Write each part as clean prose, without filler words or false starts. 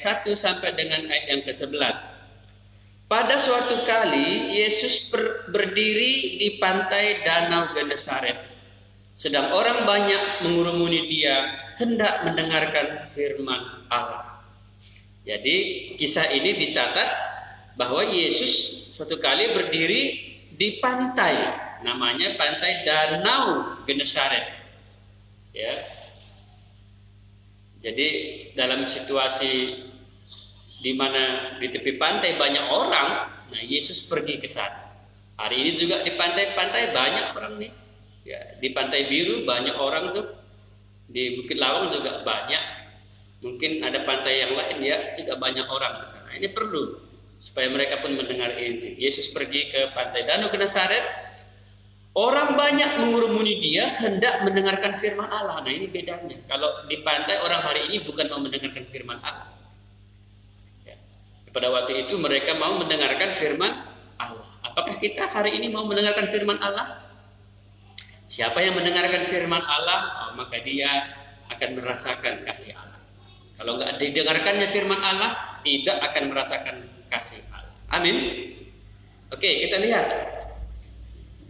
1 sampai dengan ayat yang ke-11. Pada suatu kali Yesus berdiri di pantai Danau Genesaret. Sedang orang banyak mengurumuni dia hendak mendengarkan firman Allah. Jadi kisah ini dicatat bahwa Yesus suatu kali berdiri di pantai, namanya pantai Danau Genesaret. Ya. Jadi dalam situasi di mana di tepi pantai banyak orang, nah Yesus pergi ke sana. Hari ini juga di pantai-pantai banyak orang nih. Ya, di Pantai Biru banyak orang tuh. Di Bukit Lawang juga banyak. Mungkin ada pantai yang lain ya, juga banyak orang di sana. Ini perlu supaya mereka pun mendengar Injil. Yesus pergi ke pantai Danau Genesaret. Orang banyak mengurumuni dia hendak mendengarkan firman Allah. Nah ini bedanya. Kalau di pantai orang hari ini bukan mau mendengarkan firman Allah. Ya. Pada waktu itu mereka mau mendengarkan firman Allah. Apakah kita hari ini mau mendengarkan firman Allah? Siapa yang mendengarkan firman Allah, maka dia akan merasakan kasih Allah. Kalau nggak didengarkannya firman Allah, tidak akan merasakan kasih Allah. Amin. Oke, kita lihat.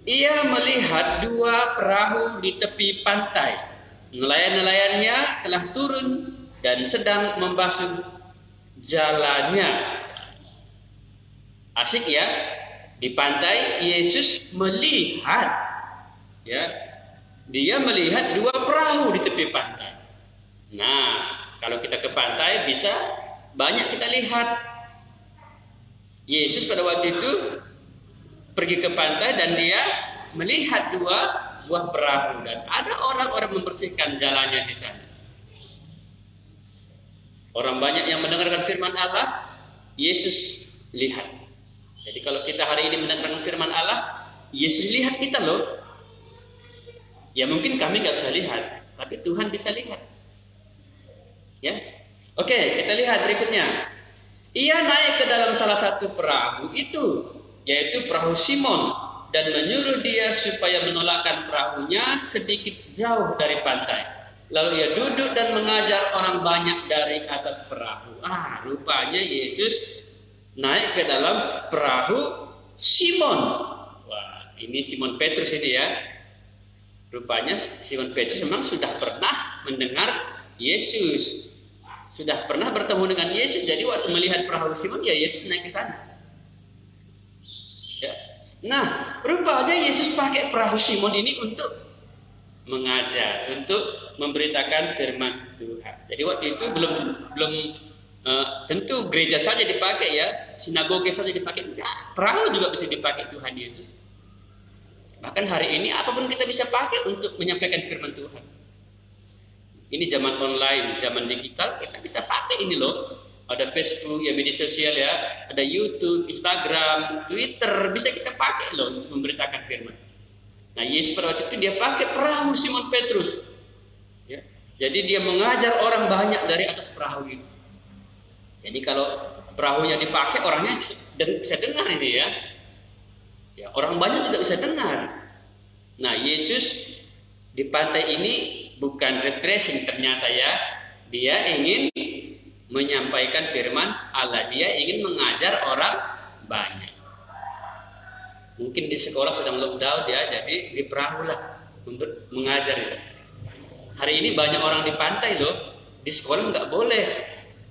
Ia melihat 2 perahu di tepi pantai. Nelayan-nelayannya telah turun dan sedang membasuh jalannya. Asik ya. Di pantai Yesus melihat, ya, dia melihat 2 perahu di tepi pantai. Nah, kalau kita ke pantai bisa banyak kita lihat. Yesus pada waktu itu pergi ke pantai dan dia melihat 2 buah perahu dan ada orang-orang membersihkan jalannya di sana. Orang banyak yang mendengarkan firman Allah, Yesus lihat. Jadi kalau kita hari ini mendengarkan firman Allah, Yesus lihat kita loh. Ya mungkin kami nggak bisa lihat, tapi Tuhan bisa lihat. Ya, oke, kita lihat berikutnya. Ia naik ke dalam salah satu perahu itu, yaitu perahu Simon, dan menyuruh dia supaya menolakkan perahunya sedikit jauh dari pantai. Lalu ia duduk dan mengajar orang banyak dari atas perahu. Rupanya Yesus naik ke dalam perahu Simon. Wah, ini Simon Petrus ini ya. Rupanya Simon Petrus memang sudah pernah mendengar Yesus. Sudah pernah bertemu dengan Yesus. Jadi waktu melihat perahu Simon, ya Yesus naik ke sana. Ya. Nah, rupanya Yesus pakai perahu Simon ini untuk mengajar, untuk memberitakan firman Tuhan. Jadi waktu itu belum tentu gereja saja dipakai ya, sinagoge saja dipakai. Enggak, perahu juga bisa dipakai Tuhan Yesus. Bahkan hari ini apapun kita bisa pakai untuk menyampaikan firman Tuhan. Ini zaman online, zaman digital, kita bisa pakai ini loh. Ada Facebook, ya media sosial ya, ada YouTube, Instagram, Twitter, bisa kita pakai loh untuk memberitakan firman. Nah, Yesus pada waktu itu dia pakai perahu Simon Petrus. Ya. Jadi dia mengajar orang banyak dari atas perahu itu. Jadi kalau perahunya dipakai, orangnya bisa dengar ini ya. Ya, orang banyak juga bisa dengar. Nah, Yesus di pantai ini bukan refreshing ternyata ya. Dia ingin menyampaikan firman Allah. Dia ingin mengajar orang banyak. Mungkin di sekolah sedang lockdown ya, jadi di perahu lah untuk mengajar ya. Hari ini banyak orang di pantai loh, di sekolah nggak boleh.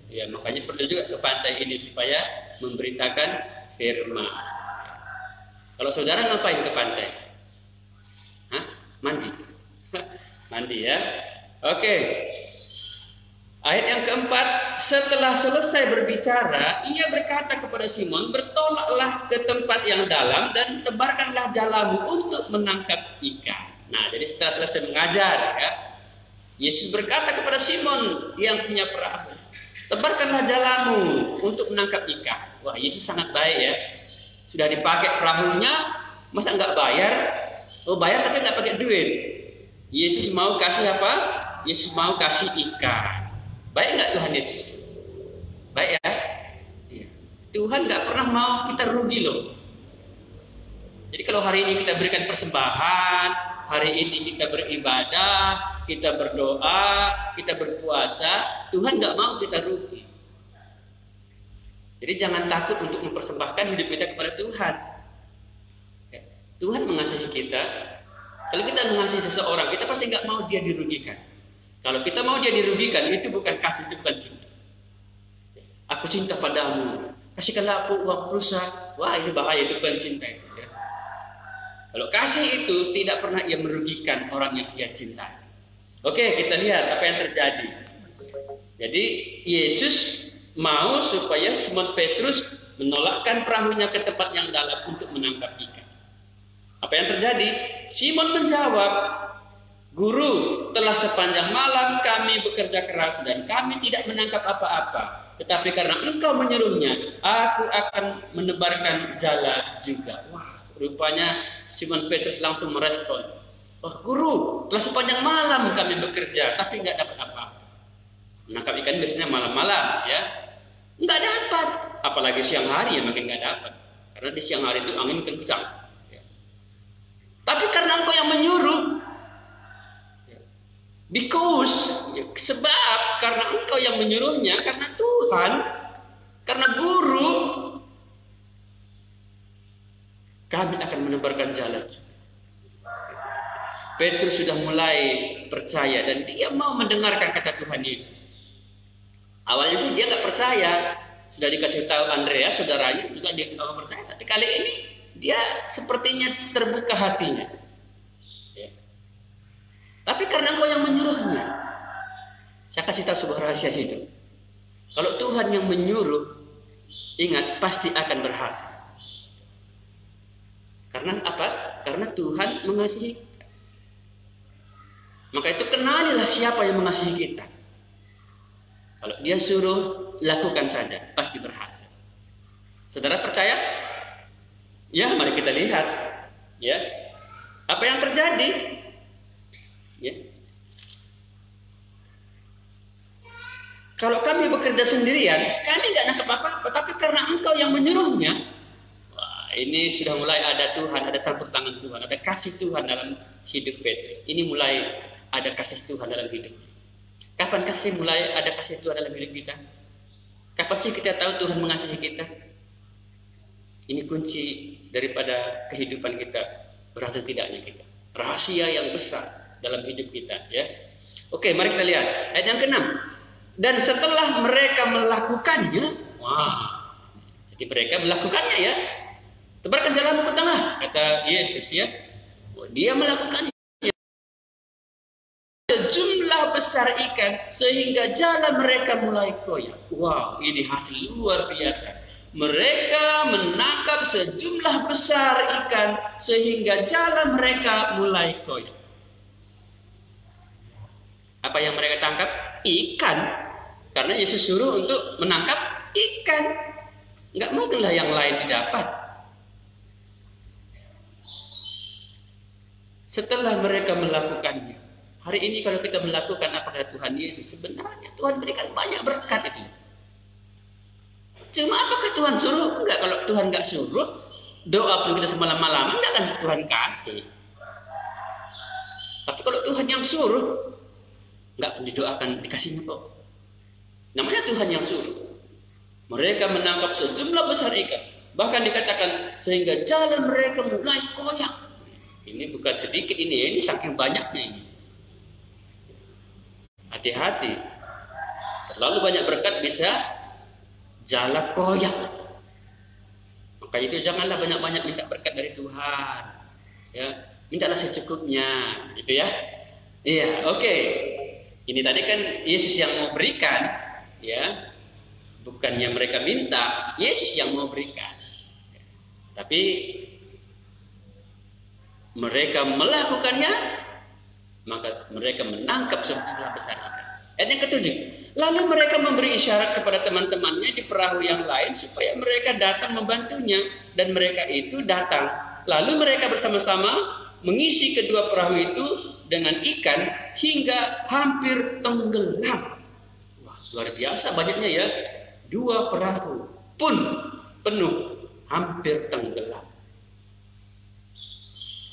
Ya makanya perlu juga ke pantai ini supaya memberitakan firman. Kalau saudara ngapain ke pantai? Hah? Mandi. Mandi ya. Oke. Ayat yang keempat, setelah selesai berbicara, ia berkata kepada Simon, bertolaklah ke tempat yang dalam dan tebarkanlah jalamu untuk menangkap ikan. Nah, jadi setelah selesai mengajar, ya, Yesus berkata kepada Simon yang punya perahu, tebarkanlah jalamu untuk menangkap ikan. Wah, Yesus sangat baik ya. Sudah dipakai perahunya, masa nggak bayar? Oh, bayar tapi nggak pakai duit. Yesus mau kasih apa? Yesus mau kasih ikan. Baik nggak Tuhan Yesus? Baik ya? Iya. Tuhan nggak pernah mau kita rugi loh. Jadi kalau hari ini kita berikan persembahan, hari ini kita beribadah, kita berdoa, kita berpuasa, Tuhan nggak mau kita rugi. Jadi jangan takut untuk mempersembahkan hidup kita kepada Tuhan. Tuhan mengasihi kita. Kalau kita mengasihi seseorang, kita pasti nggak mau dia dirugikan. Kalau kita mau dia dirugikan, itu bukan kasih, itu bukan cinta. Aku cinta padamu, kasihkanlah aku uang pulsa. Wah, ini bahaya, itu bukan cinta itu. Ya. Kalau kasih itu tidak pernah ia merugikan orang yang ia cintai. Oke, kita lihat apa yang terjadi. Jadi Yesus mau supaya Simon Petrus menolakkan perahunya ke tempat yang dalam untuk menangkap ikan. Apa yang terjadi? Simon menjawab, Guru, telah sepanjang malam kami bekerja keras dan kami tidak menangkap apa-apa. Tetapi karena engkau menyuruhnya, aku akan menebarkan jala juga. Wah, rupanya Simon Petrus langsung merespon. Oh Guru, telah sepanjang malam kami bekerja, tapi nggak dapat apa-apa. Menangkap ikan biasanya malam-malam, ya. Nggak dapat. Apalagi siang hari ya makin nggak dapat. Karena di siang hari itu angin kencang. Tapi karena engkau yang menyuruh, sebab karena engkau yang menyuruhnya, karena Tuhan, karena Guru, kami akan menebarkan jalan. Petrus sudah mulai percaya dan dia mau mendengarkan kata Tuhan Yesus. Awalnya sih dia nggak percaya, sudah dikasih tahu Andreas, saudaranya juga dia nggak percaya. Tapi kali ini dia sepertinya terbuka hatinya. Ya. Tapi karena engkau yang menyuruhnya, saya kasih tahu sebuah rahasia hidup. Kalau Tuhan yang menyuruh, ingat pasti akan berhasil. Karena apa? Karena Tuhan mengasihi. Maka itu kenalilah siapa yang mengasihi kita. Kalau dia suruh, lakukan saja, pasti berhasil. Saudara percaya? Ya, mari kita lihat. Ya, apa yang terjadi? Ya. Kalau kami bekerja sendirian, kami nggak nangkap apa-apa. Tapi karena engkau yang menyuruhnya, wah, ini sudah mulai ada Tuhan, ada campur tangan Tuhan, ada kasih Tuhan dalam hidup Petrus. Ini mulai ada kasih Tuhan dalam hidup. Kapan kasih mulai ada kasih Tuhan dalam hidup kita? Kapan sih kita tahu Tuhan mengasihi kita? Ini kunci daripada kehidupan kita, berhasil tidaknya kita. Rahasia yang besar dalam hidup kita, ya. Oke, mari kita lihat ayat yang ke-6. Dan setelah mereka melakukannya, wah, jadi mereka melakukannya, ya. Tebarkan jalanmu ke tengah, kata Yesus, ya. Dia melakukannya. Sejumlah besar ikan sehingga jala mereka mulai koyak. Wow, ini hasil luar biasa. Mereka menangkap sejumlah besar ikan sehingga jala mereka mulai koyak. Apa yang mereka tangkap? Ikan. Karena Yesus suruh untuk menangkap ikan. Nggak mungkinlah yang lain didapat. Setelah mereka melakukannya, hari ini kalau kita melakukan apa kata Tuhan Yesus, sebenarnya Tuhan berikan banyak berkat itu. Cuma apakah Tuhan suruh? Enggak. Kalau Tuhan enggak suruh, doa pun kita semalam-malaman enggak akan Tuhan kasih. Tapi kalau Tuhan yang suruh, enggak akan didoakan dikasihnya kok. Namanya Tuhan yang suruh. Mereka menangkap sejumlah besar ikan. Bahkan dikatakan sehingga jalan mereka mulai koyak. Ini bukan sedikit ini saking banyaknya ini. Hati-hati. Terlalu banyak berkat bisa jala koyak. Maka itu janganlah banyak-banyak minta berkat dari Tuhan. Ya, mintalah secukupnya, gitu ya. Iya, oke. Ini tadi kan Yesus yang mau berikan, ya. Bukannya mereka minta, Yesus yang mau berikan. Tapi mereka melakukannya, maka mereka menangkap sejumlah besar ikan. Ayat yang ke-7. Lalu mereka memberi isyarat kepada teman-temannya di perahu yang lain supaya mereka datang membantunya, dan mereka itu datang. Lalu mereka bersama-sama mengisi kedua perahu itu dengan ikan hingga hampir tenggelam. Wah, luar biasa banyaknya ya. 2 perahu pun penuh, hampir tenggelam.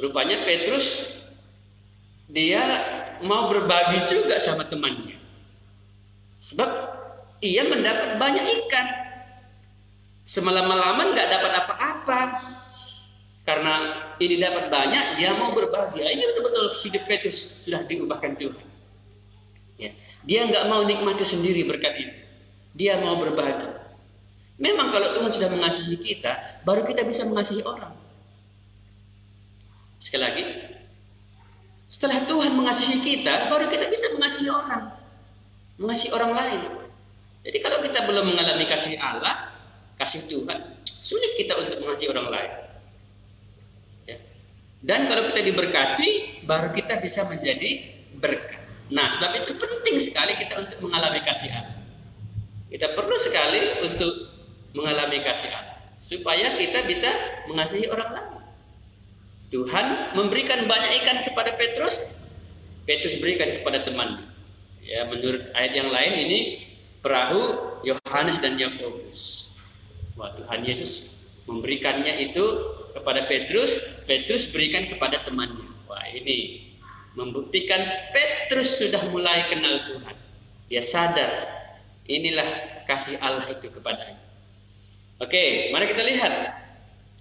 Rupanya Petrus dia mau berbagi juga sama temannya. Sebab ia mendapat banyak ikan. Semalam-malaman nggak dapat apa-apa. Karena ini dapat banyak, dia mau berbagi. Ini betul-betul hidup Petrus sudah diubahkan Tuhan. Ya. Dia nggak mau nikmati sendiri berkat itu. Dia mau berbagi. Memang kalau Tuhan sudah mengasihi kita, baru kita bisa mengasihi orang. Sekali lagi, setelah Tuhan mengasihi kita, baru kita bisa mengasihi orang. Mengasihi orang lain. Jadi kalau kita belum mengalami kasih Allah, kasih Tuhan, sulit kita untuk mengasihi orang lain. Ya. Dan kalau kita diberkati, baru kita bisa menjadi berkat. Nah, sebab itu penting sekali kita untuk mengalami kasih Allah. Kita perlu sekali untuk mengalami kasih Allah, supaya kita bisa mengasihi orang lain. Tuhan memberikan banyak ikan kepada Petrus, Petrus berikan kepada teman. Ya, menurut ayat yang lain ini perahu Yohanes dan Yakobus. Wah, Tuhan Yesus memberikannya itu kepada Petrus, Petrus berikan kepada temannya. Wah, ini membuktikan Petrus sudah mulai kenal Tuhan. Dia sadar inilah kasih Allah itu kepadanya. Oke, mari kita lihat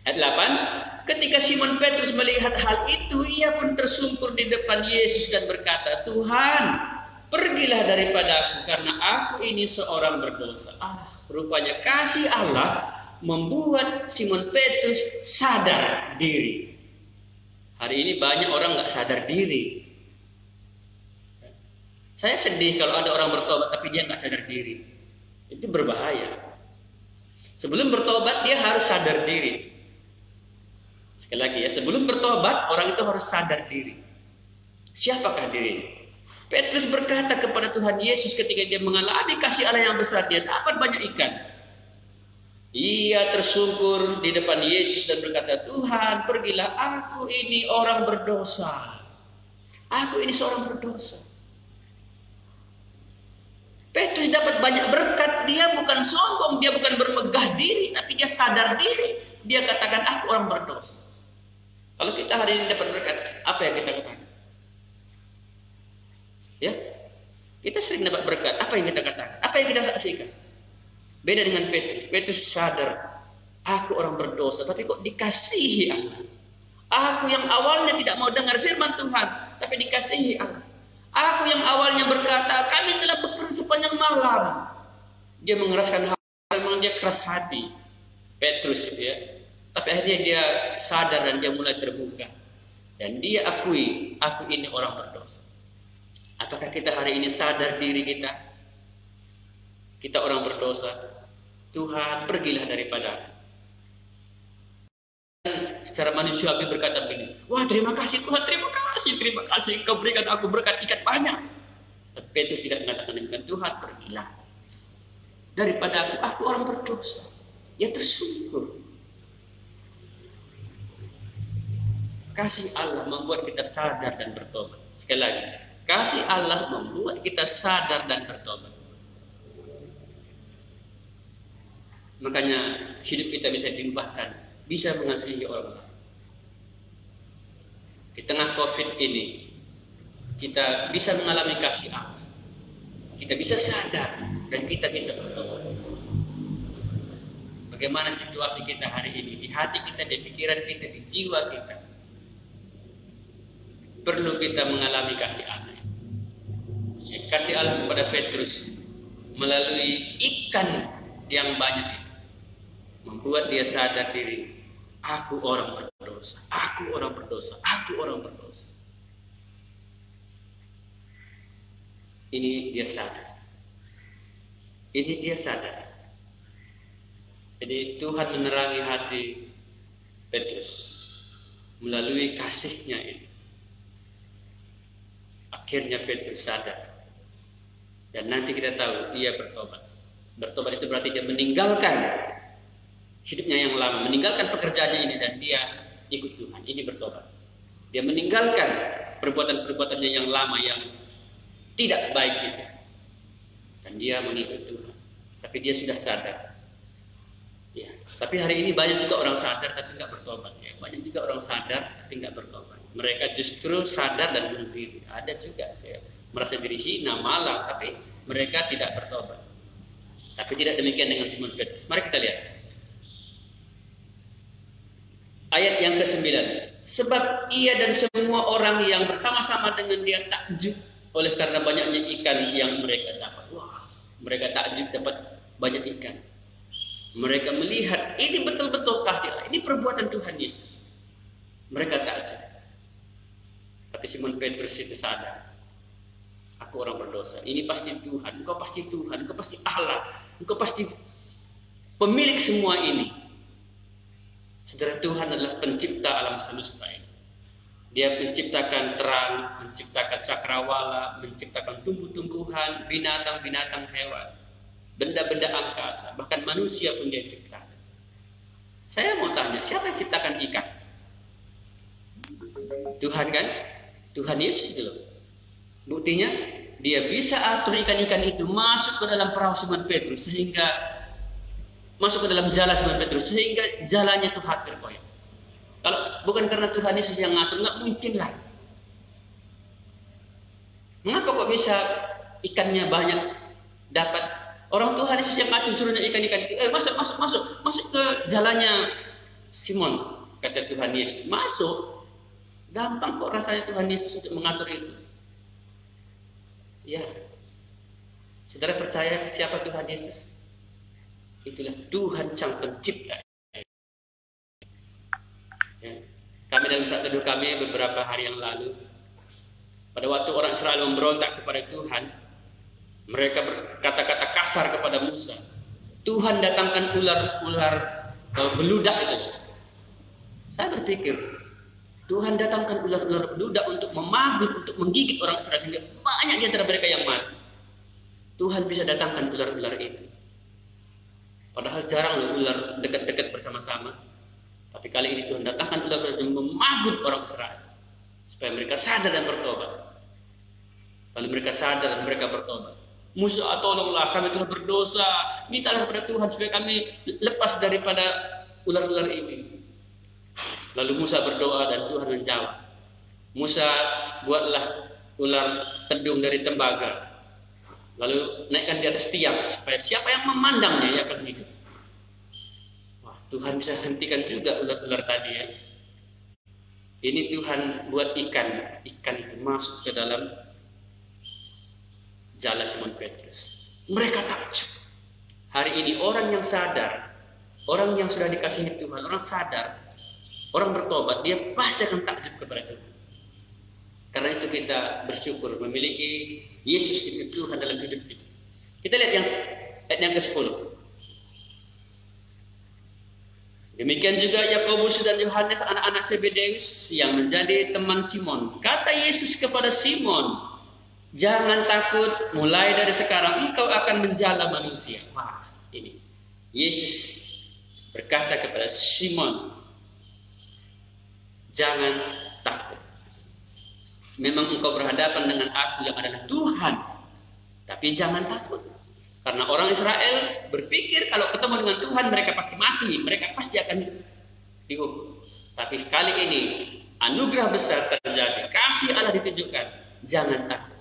ayat 8. Ketika Simon Petrus melihat hal itu, ia pun tersungkur di depan Yesus dan berkata, Tuhan, pergilah daripada aku, karena aku ini seorang berdosa. Rupanya kasih Allah membuat Simon Petrus sadar diri. Hari ini banyak orang nggak sadar diri. Saya sedih kalau ada orang bertobat tapi dia nggak sadar diri. Itu berbahaya. Sebelum bertobat dia harus sadar diri. Sekali lagi ya, sebelum bertobat orang itu harus sadar diri. Siapakah dirinya? Petrus berkata kepada Tuhan Yesus ketika dia mengalami kasih Allah yang besar, dia dapat banyak ikan. Ia tersungkur di depan Yesus dan berkata, Tuhan, pergilah, aku ini orang berdosa. Aku ini seorang berdosa. Petrus dapat banyak berkat, dia bukan sombong, dia bukan bermegah diri, tapi dia sadar diri. Dia katakan, aku orang berdosa. Kalau kita hari ini dapat berkat, apa yang kita katakan? Ya, kita sering dapat berkat, apa yang kita katakan? Apa yang kita saksikan? Beda dengan Petrus. Petrus sadar, aku orang berdosa, tapi kok dikasihi Allah. Aku yang awalnya tidak mau dengar firman Tuhan, tapi dikasihi Allah. Aku yang awalnya berkata, kami telah bekerja sepanjang malam. Dia mengeraskan hati, memang dia keras hati. Petrus ya. Tapi akhirnya dia sadar dan dia mulai terbuka. Dan dia akui, aku ini orang berdosa. Apakah kita hari ini sadar diri kita? Kita orang berdosa. Tuhan, pergilah daripada aku. Secara manusiawi berkata begini, wah terima kasih Tuhan, terima kasih Engkau berikan aku berkat ikan banyak. Tapi Petrus tidak mengatakan demikian. Tuhan, pergilah daripada aku orang berdosa. Dia tersungkur. Kasih Allah membuat kita sadar dan bertobat. Sekali lagi, kasih Allah membuat kita sadar dan bertobat. Makanya hidup kita bisa diubahkan, bisa mengasihi orang lain. Di tengah COVID ini, kita bisa mengalami kasih Allah. Kita bisa sadar dan kita bisa bertobat. Bagaimana situasi kita hari ini, di hati kita, di pikiran kita, di jiwa kita. Perlu kita mengalami kasih Allah. Ya, kasih Allah kepada Petrus melalui ikan yang banyak itu membuat dia sadar diri. Aku orang berdosa, aku orang berdosa, aku orang berdosa. Ini dia sadar. Ini dia sadar. Jadi Tuhan menerangi hati Petrus melalui kasihnya ini. Akhirnya Petrus sadar. Dan nanti kita tahu ia bertobat. Bertobat itu berarti dia meninggalkan hidupnya yang lama, meninggalkan pekerjaannya ini dan dia ikut Tuhan. Ini bertobat. Dia meninggalkan perbuatan-perbuatannya yang lama yang tidak baik itu. Dan dia mengikut Tuhan. Tapi dia sudah sadar. Ya, tapi hari ini banyak juga orang sadar tapi nggak bertobat. Ya, banyak juga orang sadar tapi nggak bertobat. Mereka justru sadar dan bunuh diri. Ada juga ya, merasa diri hina, malang, tapi mereka tidak bertobat. Tapi tidak demikian dengan Simon Petrus. Mari kita lihat. Ayat yang ke-9. Sebab ia dan semua orang yang bersama-sama dengan dia takjub oleh karena banyaknya ikan yang mereka dapat. Wah, mereka takjub dapat banyak ikan. Mereka melihat ini betul-betul kasih Allah. Ini perbuatan Tuhan Yesus. Mereka takjub. Tapi Simon Petrus itu sadar. Aku orang berdosa. Ini pasti Tuhan. Engkau pasti Tuhan. Engkau pasti Allah. Engkau pasti pemilik semua ini. Saudara, Tuhan adalah pencipta alam semesta ini. Dia menciptakan terang, menciptakan cakrawala, menciptakan tumbuh-tumbuhan, binatang-binatang hewan, benda-benda angkasa, bahkan manusia pun dia ciptakan. Saya mau tanya, siapa yang ciptakan ikan? Tuhan kan? Tuhan Yesus itu loh. Buktinya, dia bisa atur ikan-ikan itu masuk ke dalam perahu Simon Petrus sehingga masuk ke dalam jala Simon Petrus sehingga jalannya itu terkoyak. Kalau bukan karena Tuhan Yesus yang ngatur, nggak mungkin lah. Mengapa kok bisa ikannya banyak dapat? Orang Tuhan Yesus yang ngatur suruhnya ikan-ikan itu, masuk ke jalannya Simon, kata Tuhan Yesus. Masuk, gampang kok rasanya Tuhan Yesus untuk mengatur itu. Ya, saudara percaya siapa Tuhan Yesus? Itulah Tuhan Sang Pencipta. Ya. Kami dalam saat teduh kami beberapa hari yang lalu, pada waktu orang Israel memberontak kepada Tuhan, mereka berkata-kata kasar kepada Musa. Tuhan datangkan ular beludak itu. Saya berpikir, Tuhan datangkan ular-ular beludak untuk memagut, untuk menggigit orang Israel sehingga banyak di antara mereka yang mati. Tuhan bisa datangkan ular-ular itu. Padahal jarang loh ular dekat-dekat bersama-sama. Tapi kali ini Tuhan datangkan ular-ular yang memagut orang Israel supaya mereka sadar dan bertobat. Lalu mereka sadar dan mereka bertobat. Musa, tolonglah, kami telah berdosa. Mintalah kepada Tuhan supaya kami lepas daripada ular-ular ini. Lalu Musa berdoa dan Tuhan menjawab. Musa, buatlah ular tedung dari tembaga. Lalu naikkan di atas tiang supaya siapa yang memandangnya ia akan hidup. Wah, Tuhan bisa hentikan juga ular-ular tadi ya. Ini Tuhan buat ikan itu masuk ke dalam jala Simon Petrus. Mereka takjub. Hari ini orang yang sadar, orang yang sudah dikasihi Tuhan, orang sadar, orang bertobat, dia pasti akan takjub kepada Tuhan. Karena itu kita bersyukur memiliki Yesus itu Tuhan dalam hidup kita. Kita lihat ayat yang ke-10. Demikian juga Yakobus dan Yohanes anak-anak Zebedeus yang menjadi teman Simon. Kata Yesus kepada Simon, jangan takut, mulai dari sekarang engkau akan menjala manusia. Wah, ini Yesus berkata kepada Simon, jangan takut. Memang engkau berhadapan dengan aku yang adalah Tuhan, tapi jangan takut. Karena orang Israel berpikir kalau ketemu dengan Tuhan mereka pasti mati, mereka pasti akan dihukum. Tapi kali ini anugerah besar terjadi, kasih Allah ditunjukkan. Jangan takut,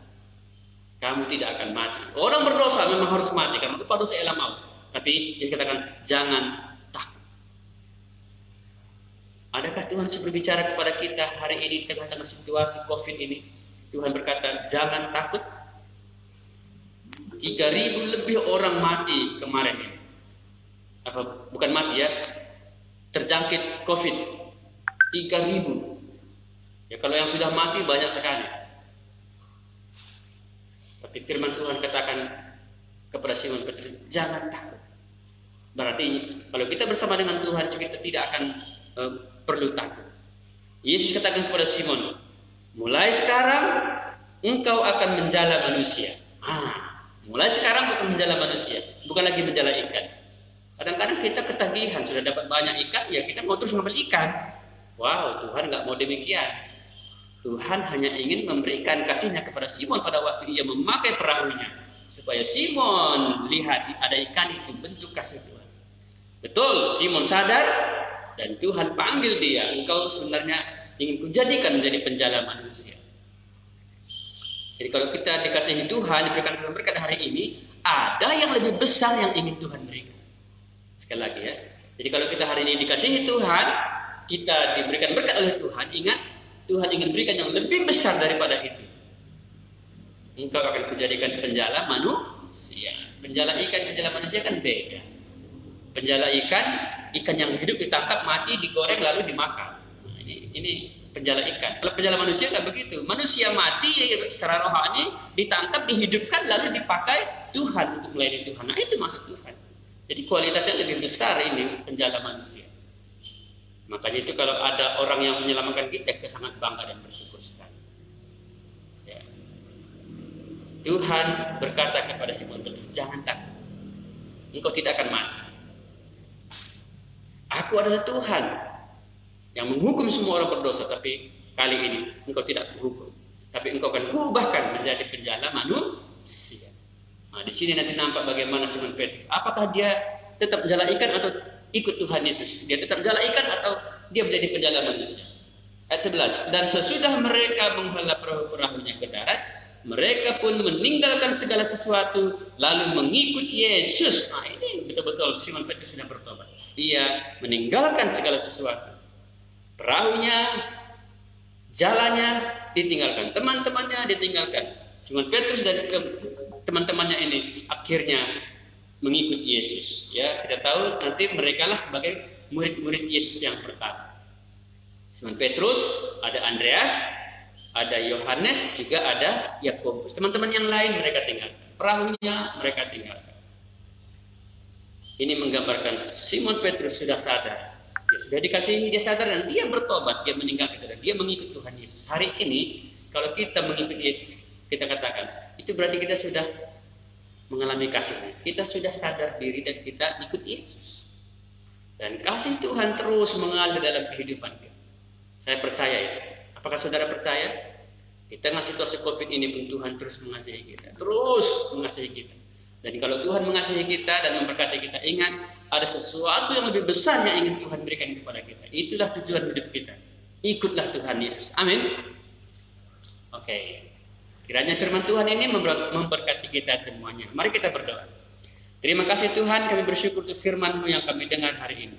kamu tidak akan mati. Orang berdosa memang harus mati karena upah dosa ialah maut. Tapi Yesus katakan jangan takut. Adakah Tuhan sudah berbicara kepada kita hari ini di tengah-tengah situasi COVID ini? Tuhan berkata, jangan takut. 3.000 lebih orang mati kemarin ini. Apa bukan mati ya? Terjangkit COVID. 3.000. Ya kalau yang sudah mati banyak sekali. Tapi firman Tuhan katakan kepada Simon Petrus, jangan takut. Berarti kalau kita bersama dengan Tuhan, kita tidak akan perlu takut. Yesus katakan kepada Simon, mulai sekarang engkau akan menjala manusia. Mulai sekarang engkau akan menjala manusia, bukan lagi menjala ikan. Kadang-kadang kita ketagihan, sudah dapat banyak ikan, ya kita mau terus ngambil ikan. Wow, Tuhan nggak mau demikian. Tuhan hanya ingin memberikan kasihnya kepada Simon pada waktu ia memakai perahunya, supaya Simon lihat ada ikan itu, bentuk kasih Tuhan. Betul, Simon sadar. Dan Tuhan panggil dia, engkau sebenarnya ingin kujadikan menjadi penjala manusia. Jadi kalau kita dikasihi Tuhan, diberikan Tuhan berkat hari ini, ada yang lebih besar yang ingin Tuhan berikan. Sekali lagi ya. Jadi kalau kita hari ini dikasihi Tuhan, kita diberikan berkat oleh Tuhan, ingat, Tuhan ingin berikan yang lebih besar daripada itu. Engkau akan kujadikan penjala manusia. Penjala ikan, penjala manusia kan beda. Penjala ikan yang hidup ditangkap, mati, digoreng, lalu dimakan. Nah, ini penjala ikan. Kalau penjala manusia nggak begitu. Manusia mati secara rohani, ditangkap, dihidupkan, lalu dipakai Tuhan untuk melayani Tuhan. Nah, itu maksud Tuhan. Jadi kualitasnya lebih besar ini penjala manusia. Makanya itu kalau ada orang yang menyelamatkan kita sangat bangga dan bersyukur sekali. Ya. Tuhan berkata kepada Simon Petrus, jangan takut, engkau tidak akan mati. Aku adalah Tuhan yang menghukum semua orang berdosa, tapi kali ini engkau tidak kuhukum, tapi engkau akan kuubahkan menjadi penjala manusia. Nah, di sini nanti nampak bagaimana Simon Petrus. Apakah dia tetap penjala ikan atau ikut Tuhan Yesus? Dia tetap penjala ikan atau dia menjadi penjala manusia? Ayat 11. Dan sesudah mereka menghela perahu-perahunya ke darat, mereka pun meninggalkan segala sesuatu lalu mengikut Yesus. Nah, ini betul-betul Simon Petrus sudah bertobat. Dia meninggalkan segala sesuatu. Perahunya, jalannya ditinggalkan, teman-temannya ditinggalkan. Simon Petrus dan teman-temannya ini akhirnya mengikut Yesus. Ya, kita tahu nanti mereka lah sebagai murid-murid Yesus yang pertama. Simon Petrus, ada Andreas, ada Yohanes, juga ada Yakobus. Teman-teman yang lain mereka tinggalkan. Perahunya mereka tinggalkan. Ini menggambarkan Simon Petrus sudah sadar. Dia sudah dikasihi, dia sadar dan dia bertobat, dia meninggalkan itu, dia mengikut Tuhan Yesus. Hari ini kalau kita mengikut Yesus, kita katakan, itu berarti kita sudah mengalami kasihnya. Kita sudah sadar diri dan kita ikut Yesus. Dan kasih Tuhan terus mengalir dalam kehidupan kita. Saya percaya itu. Apakah saudara percaya? Kita ngasih situasi COVID ini pun Tuhan terus mengasihi kita. Terus mengasihi kita. Dan kalau Tuhan mengasihi kita dan memberkati kita, ingat, ada sesuatu yang lebih besar yang ingin Tuhan berikan kepada kita. Itulah tujuan hidup kita. Ikutlah Tuhan Yesus. Amin. Oke. Kiranya firman Tuhan ini memberkati kita semuanya. Mari kita berdoa. Terima kasih Tuhan, kami bersyukur untuk firman-Mu yang kami dengar hari ini.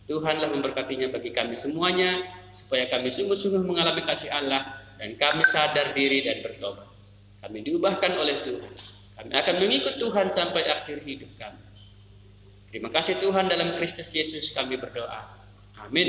Tuhanlah memberkatinya bagi kami semuanya, supaya kami sungguh-sungguh mengalami kasih Allah, dan kami sadar diri dan bertobat. Kami diubahkan oleh Tuhan. Kami akan mengikut Tuhan sampai akhir hidup kami. Terima kasih Tuhan, dalam Kristus Yesus kami berdoa. Amin.